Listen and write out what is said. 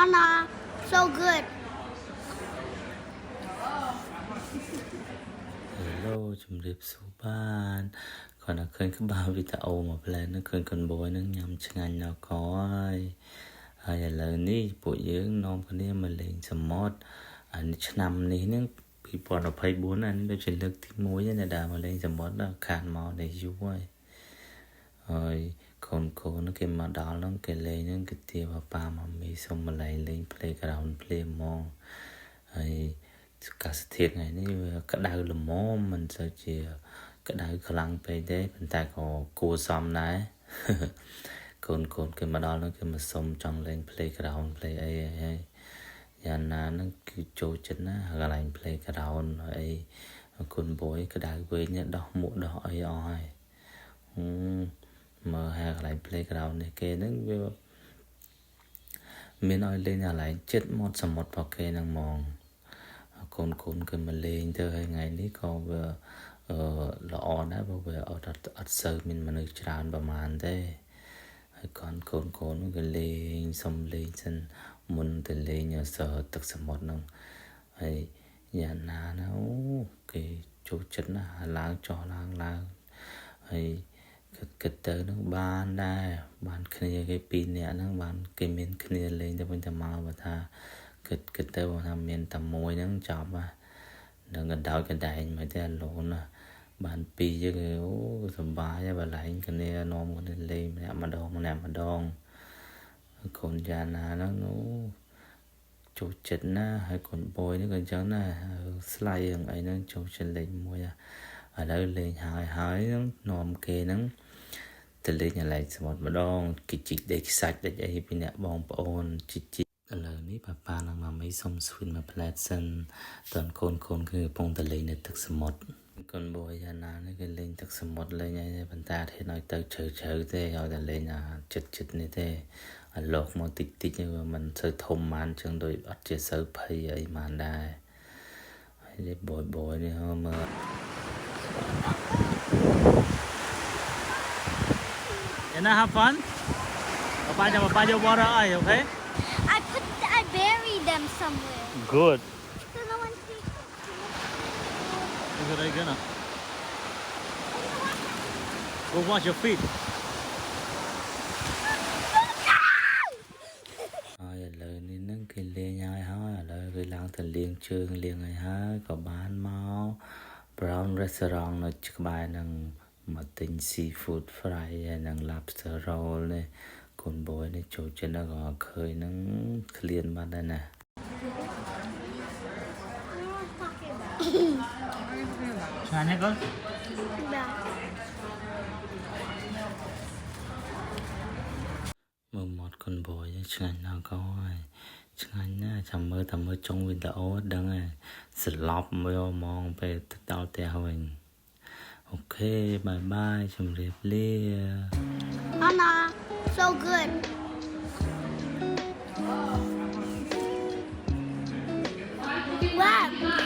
Anna, so good. Hello ជំរាបសួរបានគាត់ឃើញក្បាលវីដេអូមកផ្លែនឹងឃើញកូនបយនឹងញ៉ាំឆ្ងាញ់ដល់កហើយឥឡូវនេះពួកយើងនាំគ្នាមកលេងសមុទ្រអានេះឆ្នាំនេះនឹង2024អានេះដូចជាលើកទី1ហើយដែលមកលេងសមុទ្រដល់ខានមកនេះយូរហើយកូននឹងគេមកដល់នឹងគេលេងនឹងគេទាបប៉ាម៉ាមីសុំមកលេង playground ភ្លាមហ្មងហើយកាសធាតុថ្ងៃនេះវាក្តៅល្មមមិនសូវជាក្តៅខ្លាំងពេកទេប៉ុន្តែក៏គួរសមដែរកូនគេមកដល់នោះគេមកសុំចង់លេង playground play អីហើយយ៉ាងណានឹងគឺចូលចិត្តណាកន្លែង playground អីកូនបយក្តៅវិញដោះមួកដោះអីអស់ហើយមើលហើយកន្លែង playground នេះគេនឹងវាមានឲ្យលេងកន្លែងចិត្តមាត់សមុទ្ររបស់គេនឹងហ្មងកូនគេមកលេងទៅហើយថ្ងៃនេះក៏វាល្អដែរព្រោះវាអត់សូវមានមនុស្សច្រើនប្រហែលទេហើយកូនក៏លេងសុំលេងសិនមុនទៅលេងទឹកសមុទ្រហ្នឹងហើយយ៉ាងណាណាអូគេចូលចិត្តណាស់ឡើងចុះឡើងហើយគិតទៅនឹងបានដែរបានគ្នាគេ2នាក់ហ្នឹងបានគេមានគ្នាលេងទៅវិញទៅមកបើថាគិតទៅថាមានតែមួយហ្នឹងចប់ហ្នឹងកណ្ដោចកណ្ដែងមិនទេឡូនណាបាន2យើងអូសប្បាយហើយបើឡើងគ្នានាំគ្នាលេងម្នាក់ម្ដងកូនយ៉ាណាហ្នឹងអូចូលចិត្តណាស់ហើយកូនបយនេះក៏អញ្ចឹងណាស្លាយអីហ្នឹងចូលចិត្តលេងមួយឥឡូវលេងហើយហ្នឹងនាំគេហ្នឹងទៅលេងកន្លែងសមុទ្រម្ដងគេជីកដេកខ្សាច់ដេកអីពីអ្នកបងប្អូនជីកឥឡូវនេះប៉ានិងម៉ាមីសុំស្វីនមកផ្លែតសិនតើកូនគឺកំពុងតែលេងនៅទឹកសមុទ្រកូនបយយ៉ាណានេះគេលេងទឹកសមុទ្រលេងអីប៉ុន្តែធានឲ្យទៅជ្រៅទេឲ្យតែលេងចិត្តនេះទេអាលោកមកតិចវាមិនសូវធំបានចឹងដូចអត់ជាសូវភ័យអីបានដែរហើយនេះបយនេះមើលAnna, have fun? Papa, your water eye, okay? I buried them somewhere. Good. So no one takes them. Look at that gonna. Go wash your feet. Rồi lời này nó cái lên nhai hết lời cái lang thành liên chương liên này hết có bán máu brown restaurant nó chụp bài năng mà tinh seafood fry năng lobster roll này con bồi này chỗ trên nó gò khơi nó clean ban đây nè sao nhé con mừng một con bồi chẳng nào coi chẳng nha chẳng mơ tầm mơ trong video đăng này slop mơ mong về tao tè mình ok bye bye chấm riệp lia Anna, so good. Wow.